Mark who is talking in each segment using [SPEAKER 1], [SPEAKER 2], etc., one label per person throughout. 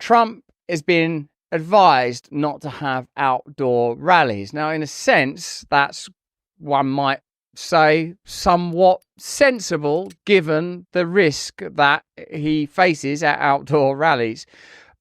[SPEAKER 1] Trump has been advised not to have outdoor rallies. Now, in a sense, that's, one might say, somewhat sensible given the risk that he faces at outdoor rallies.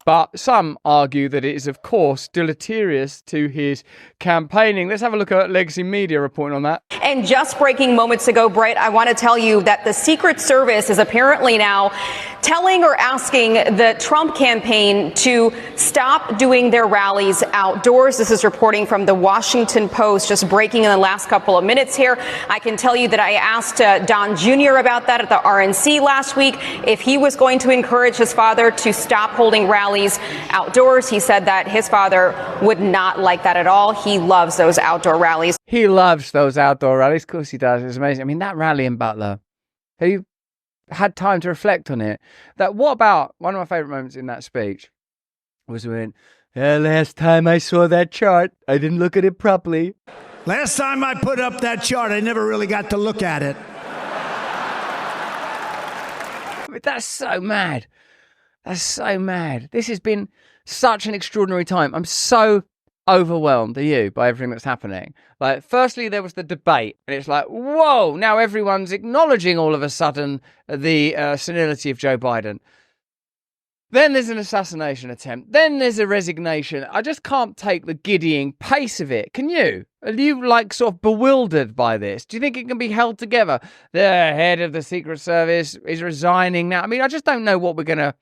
[SPEAKER 1] But some argue that it is, of course, deleterious to his campaigning. Let's have a look at Legacy Media reporting on that.
[SPEAKER 2] And just breaking moments ago, Brett, I want to tell you that the Secret Service is apparently now telling or asking the Trump campaign to stop doing their rallies outdoors. This is reporting from the Washington Post, just breaking in the last couple of minutes here. I can tell you that I asked Don Jr. about that at the RNC last week, if he was going to encourage his father to stop holding rallies outdoors. He said that his father would not like that at all. He loves those outdoor rallies.
[SPEAKER 1] He loves those outdoor rallies. Of course he does. It's amazing. I mean, that rally in Butler, have you had time to reflect on it? That, what about, one of my favourite moments in that speech was when, last time I saw that chart, I didn't look at it properly.
[SPEAKER 3] Last time I put up that chart, I never really got to look at it.
[SPEAKER 1] I mean, that's so mad. That's so mad. This has been such an extraordinary time. I'm so overwhelmed, are you, by everything that's happening? Like, firstly, there was the debate, and it's like, whoa, now everyone's acknowledging all of a sudden the senility of Joe Biden. Then there's an assassination attempt. Then there's a resignation. I just can't take the giddying pace of it. Can you? Are you, like, sort of bewildered by this? Do you think it can be held together? The head of the Secret Service is resigning now. I mean, I just don't know what we're going to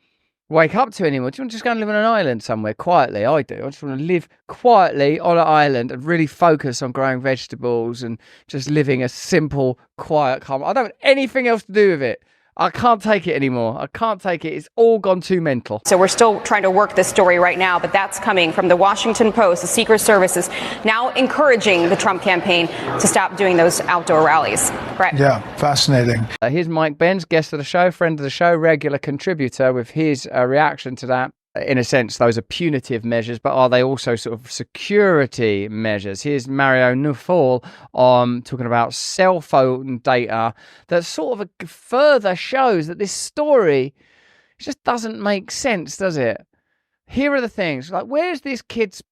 [SPEAKER 1] wake up to anymore. Do you want to just go and live on an island somewhere quietly? I do. I just want to live quietly on an island and really focus on growing vegetables and just living a simple, quiet, calm. I don't want anything else to do with it. I can't take it anymore. I can't take it. It's all gone too mental.
[SPEAKER 2] So we're still trying to work this story right now, but that's coming from the Washington Post. The Secret Service is now encouraging the Trump campaign to stop doing those outdoor rallies. Brett.
[SPEAKER 4] Yeah, fascinating.
[SPEAKER 1] Here's Mike Benz, guest of the show, friend of the show, regular contributor, with his reaction to that. In a sense, those are punitive measures, but are they also sort of security measures? Here's Mario Nawfal talking about cell phone data that sort of further shows that this story just doesn't make sense, does it? Here are the things. Like, where is this kid's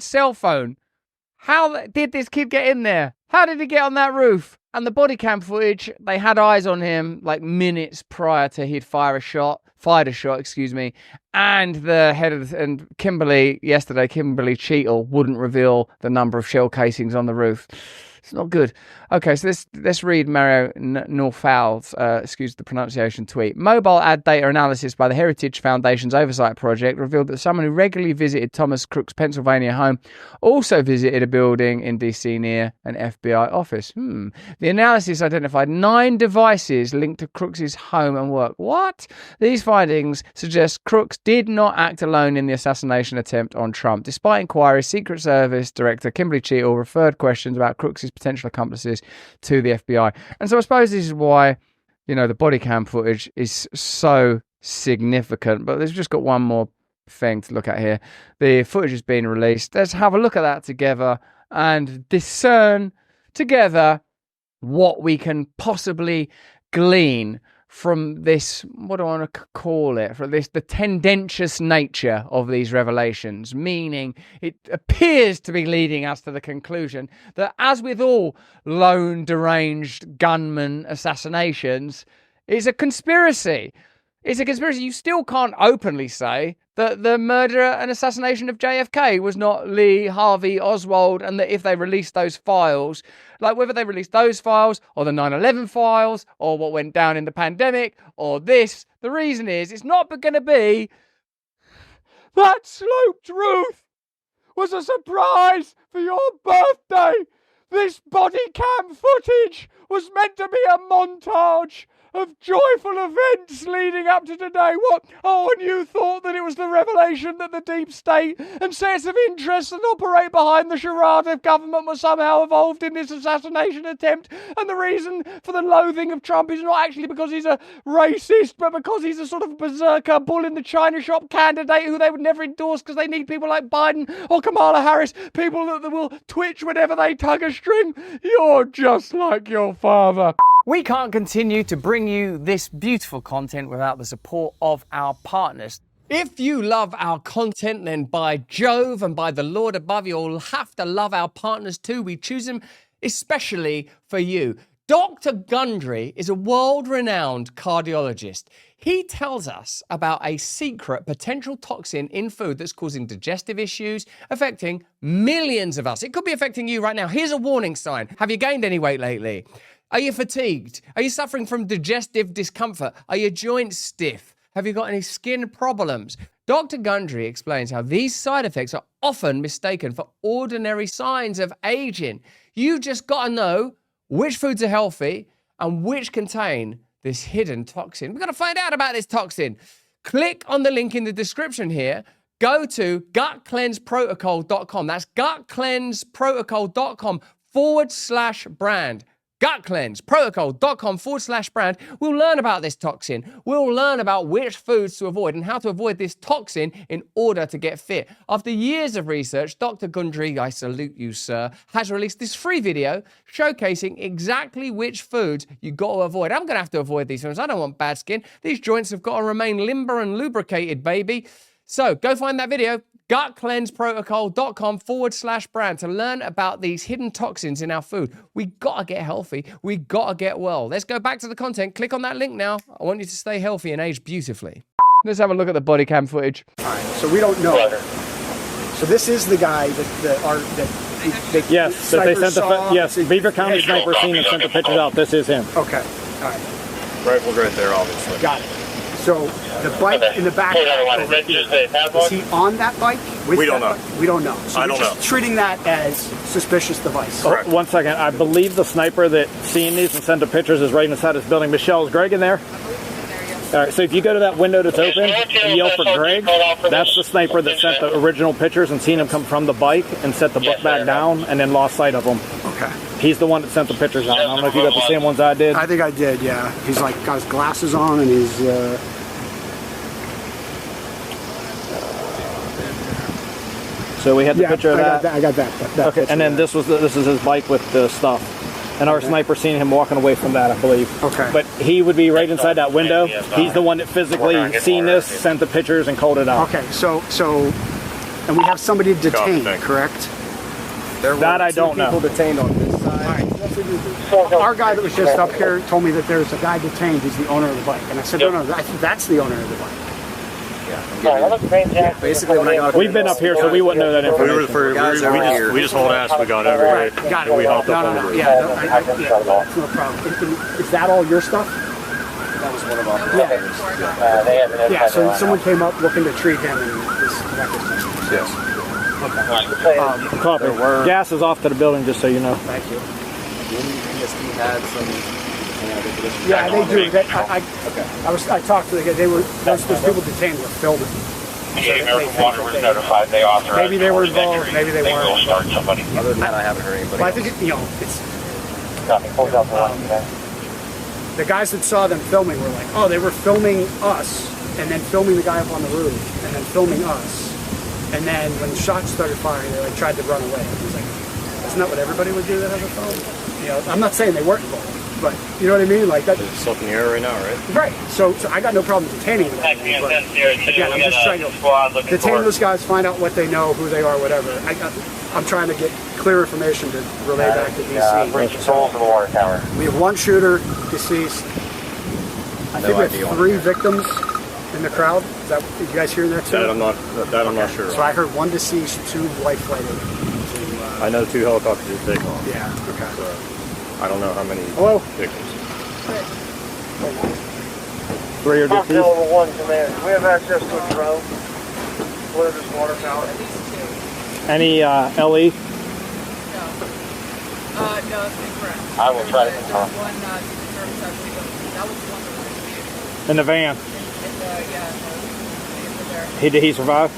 [SPEAKER 1] cell phone? How did this kid get in there? How did he get on that roof? And the body cam footage, they had eyes on him like minutes prior to he'd fired a shot, and the head of and Kimberly Cheatle wouldn't reveal the number of shell casings on the roof. It's not good. Okay, so let's read Mario Nawfal's, excuse the pronunciation, tweet. Mobile ad data analysis by the Heritage Foundation's Oversight Project revealed that someone who regularly visited Thomas Crook's Pennsylvania home also visited a building in D.C. near an FBI office. The analysis identified 9 devices linked to Crooks' home and work. What? These findings suggest Crooks did not act alone in the assassination attempt on Trump. Despite inquiries, Secret Service Director Kimberly Cheatle referred questions about Crooks' potential accomplices to the FBI. And so I suppose this is why, the body cam footage is so significant. But they've just got one more thing to look at here. The footage has been released. Let's have a look at that together and discern together what we can possibly glean from this, what do I want to call it, from this, the tendentious nature of these revelations, meaning it appears to be leading us to the conclusion that, as with all lone deranged gunman assassinations, it's a conspiracy. It's a conspiracy. You still can't openly say that the murder and assassination of JFK was not Lee Harvey Oswald, and that if they released those files, like whether they released those files or the 9/11 files or what went down in the pandemic or this, the reason is it's not going to be that sloped roof was a surprise for your birthday. This body cam footage was meant to be a montage of joyful events leading up to today. What? Oh, and you thought that it was the revelation that the deep state and sets of interests that operate behind the charade of government were somehow involved in this assassination attempt, and the reason for the loathing of Trump is not actually because he's a racist, but because he's a sort of berserker, bull in the china shop candidate who they would never endorse because they need people like Biden or Kamala Harris, people that will twitch whenever they tug a string. You're just like your father. We can't continue to bring you this beautiful content without the support of our partners. If you love our content, then by Jove and by the Lord above, you'll have to love our partners too. We choose them especially for you. Dr. Gundry is a world-renowned cardiologist. He tells us about a secret potential toxin in food that's causing digestive issues, affecting millions of us. It could be affecting you right now. Here's a warning sign. Have you gained any weight lately? Are you fatigued? Are you suffering from digestive discomfort? Are your joints stiff? Have you got any skin problems? Dr. Gundry explains how these side effects are often mistaken for ordinary signs of aging. You just got to know which foods are healthy and which contain this hidden toxin. We've got to find out about this toxin. Click on the link in the description here. Go to gutcleanseprotocol.com. That's gutcleanseprotocol.com/brand. gutcleanseprotocol.com/brand. We'll learn about this toxin. We'll learn about which foods to avoid and how to avoid this toxin in order to get fit. After years of research, Dr. Gundry, I salute you, sir, has released this free video showcasing exactly which foods you got to avoid. I'm going to have to avoid these ones. I don't want bad skin. These joints have got to remain limber and lubricated, baby. So go find that video. gutcleanseprotocol.com/brand to learn about these hidden toxins in our food. We gotta get healthy. We gotta get well. Let's go back to the content. Click on that link now. I want you to stay healthy and age beautifully. Let's have a look at the body cam footage.
[SPEAKER 4] All right, so we don't know. So this is the guy that
[SPEAKER 5] Yes, that they sent yes, Beaver County Sniper Scene and sent the pictures out. This is him.
[SPEAKER 4] Okay, all right.
[SPEAKER 6] Rifle right there, obviously.
[SPEAKER 4] Got it. So the bike in the back, is he on that bike?
[SPEAKER 6] We don't know.
[SPEAKER 4] We don't know. So
[SPEAKER 6] I don't know.
[SPEAKER 4] Treating that as suspicious device.
[SPEAKER 5] Oh, 1 second. I believe the sniper that seen these and sent the pictures is right inside this building. Michelle, is Greg in there? All right, so if you go to that window that's open and yell for Greg, that's the sniper that sent the original pictures and seen him come from the bike and set the book back down and then lost sight of him.
[SPEAKER 4] Okay.
[SPEAKER 5] He's the one that sent the pictures out. I don't know if you got the same ones I did.
[SPEAKER 4] I think I did, yeah. He's like got his glasses on and he's...
[SPEAKER 5] So we had the picture of that.
[SPEAKER 4] I got that
[SPEAKER 5] okay, and then this is his bike with the stuff. And our sniper seen him walking away from that, I believe.
[SPEAKER 4] Okay.
[SPEAKER 5] But he would be right inside that window. He's the one that physically seen this, sent the pictures, and called it out.
[SPEAKER 4] Okay, so, and we have somebody detained, correct?
[SPEAKER 5] That I don't know.
[SPEAKER 4] People detained on this side. Our guy that was just up here told me that there's a guy detained who's the owner of the bike. And I said, no, I think that's the owner of the bike.
[SPEAKER 6] Basically, when I got
[SPEAKER 5] we've been up here, so we wouldn't know that information.
[SPEAKER 6] We just hold ass. We got every day.
[SPEAKER 4] Got it.
[SPEAKER 6] We hopped up over it.
[SPEAKER 4] Yeah, that's no problem. Is that all your stuff?
[SPEAKER 6] That was one of our
[SPEAKER 4] Yeah, so someone came up looking to treat him and this
[SPEAKER 6] Yes.
[SPEAKER 4] Okay.
[SPEAKER 5] Copy. Gas is off to the building, just so you know.
[SPEAKER 4] Thank you.
[SPEAKER 6] PSP had some.
[SPEAKER 4] Yeah, they do. I talked to the guy. They were those people detained were filming.
[SPEAKER 7] American Water was notified. They authorized.
[SPEAKER 4] Maybe they were involved. Maybe they weren't.
[SPEAKER 7] Will start somebody.
[SPEAKER 6] Other than that, I haven't heard anybody.
[SPEAKER 4] But I think it's. The guys that saw them filming were like, oh, they were filming us, and then filming the guy up on the roof, and then filming us, and then when the shots started firing, they like tried to run away. It was like, isn't that what everybody would do that has a phone? You know, I'm not saying they weren't involved. But you know what I mean, like that.
[SPEAKER 6] It's up in the air right now, right?
[SPEAKER 4] Right. So I got no problem detaining them. But again, I'm just trying to detain those guys, find out what they know, who they are, whatever. I'm trying to get clear information to relay back to DC.
[SPEAKER 7] Bring control to the water tower.
[SPEAKER 4] We have one shooter deceased. I think we have 3 victims in the crowd. Is that you guys hearing that too?
[SPEAKER 6] That I'm not sure.
[SPEAKER 4] So I heard 1 deceased, 2 life flighted.
[SPEAKER 6] I know 2 helicopters did take off.
[SPEAKER 4] Yeah. Okay.
[SPEAKER 6] So I don't know how many victims.
[SPEAKER 5] Where you're deceased?
[SPEAKER 7] One, Commander. We have access to a drone. What is this water tower?
[SPEAKER 5] Any LE?
[SPEAKER 8] No, that's incorrect.
[SPEAKER 7] I will try to confirm.
[SPEAKER 8] One service actually that was the one that was
[SPEAKER 5] In the van.
[SPEAKER 8] in
[SPEAKER 5] Did he survive?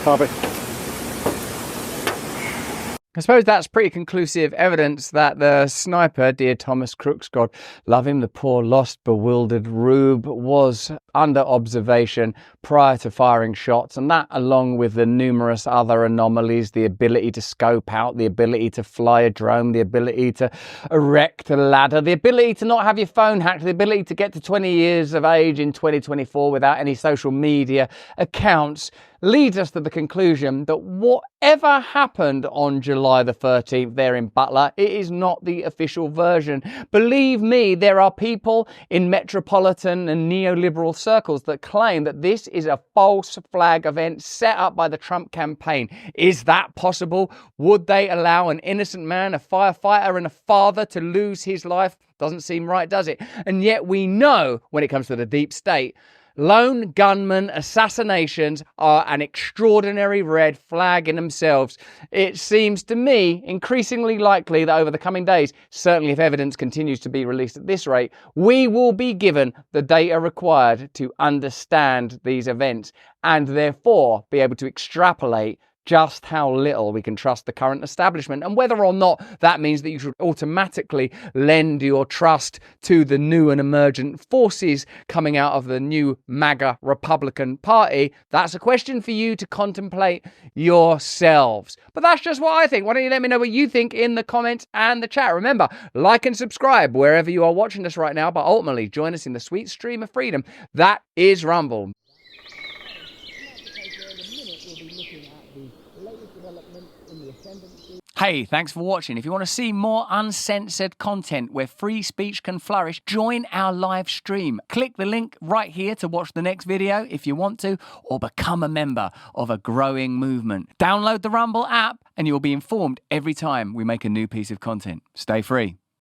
[SPEAKER 5] Copy.
[SPEAKER 1] I suppose that's pretty conclusive evidence that the sniper, dear Thomas Crooks, God love him, the poor, lost, bewildered rube, was under observation prior to firing shots. And that, along with the numerous other anomalies, the ability to scope out, the ability to fly a drone, the ability to erect a ladder, the ability to not have your phone hacked, the ability to get to 20 years of age in 2024 without any social media accounts, leads us to the conclusion that whatever happened on July the 13th there in Butler, it is not the official version. Believe me, there are people in metropolitan and neoliberal circles that claim that this is a false flag event set up by the Trump campaign. Is that possible? Would they allow an innocent man, a firefighter and a father to lose his life? Doesn't seem right, does it? And yet we know, when it comes to the deep state, lone gunman assassinations are an extraordinary red flag in themselves. It seems to me increasingly likely that over the coming days, certainly if evidence continues to be released at this rate, we will be given the data required to understand these events and therefore be able to extrapolate just how little we can trust the current establishment, and whether or not that means that you should automatically lend your trust to the new and emergent forces coming out of the new MAGA Republican Party. That's a question for you to contemplate yourselves. But that's just what I think. Why don't you let me know what you think in the comments and the chat? Remember, like and subscribe wherever you are watching us right now, but ultimately join us in the sweet stream of freedom that is Rumble. Hey, thanks for watching. If you want to see more uncensored content where free speech can flourish, join our live stream. Click the link right here to watch the next video if you want to, or become a member of a growing movement. Download the Rumble app and you'll be informed every time we make a new piece of content. Stay free.